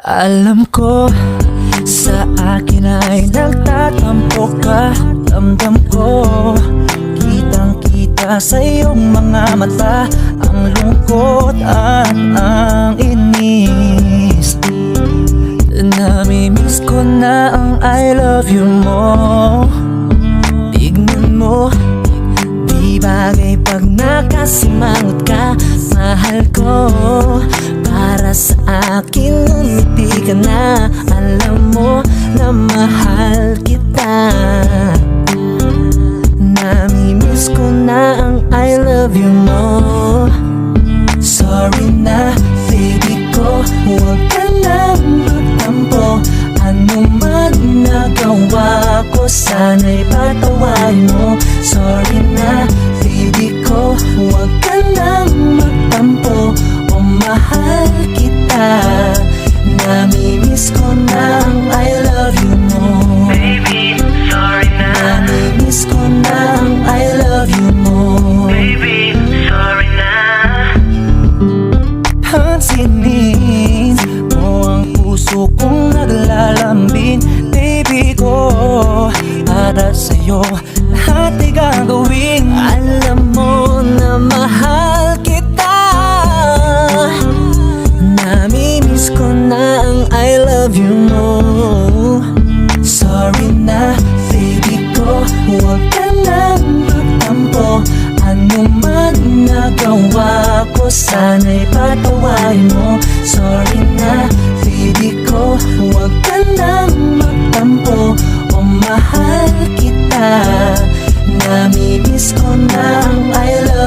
Alam ko, sa akin ay nagtatampo ka. Damdam ko, kitang-kita sa iyong mga mata ang lungkot at ang inis. Namimiss ko na ang I love you mo. Tignan mo, di bagay pag nakasimangot ka. Mahal ko, para sa akin umiti ka na. Alam mo na mahal kita. Namimiss ko na ang I love you mo. Sorry na baby ko, huwag ka nang magtampo. Ano man nagawa ko, sana'y patawarin mo. Sorry na baby ko, huwag ka nang magtampo. O mahal kita, namimiss ko na ang I love you mo. Baby, sorry na. Namimiss ko na ang I love you mo. Baby, sorry na. Pansinin mo ang puso kong naglalambing. Baby ko, para sa'yo lahat ay gagawin. Alam mo na mahal kita. Namimiss ko na ang I love you mo. Sorry na baby ko, huwag ka nang magtampo. Ano man nagawa ko, sana'y patawarin mo. Sorry na baby ko, huwag ka nang magtampo. O mahal kita, namimiss ko na ang I love you.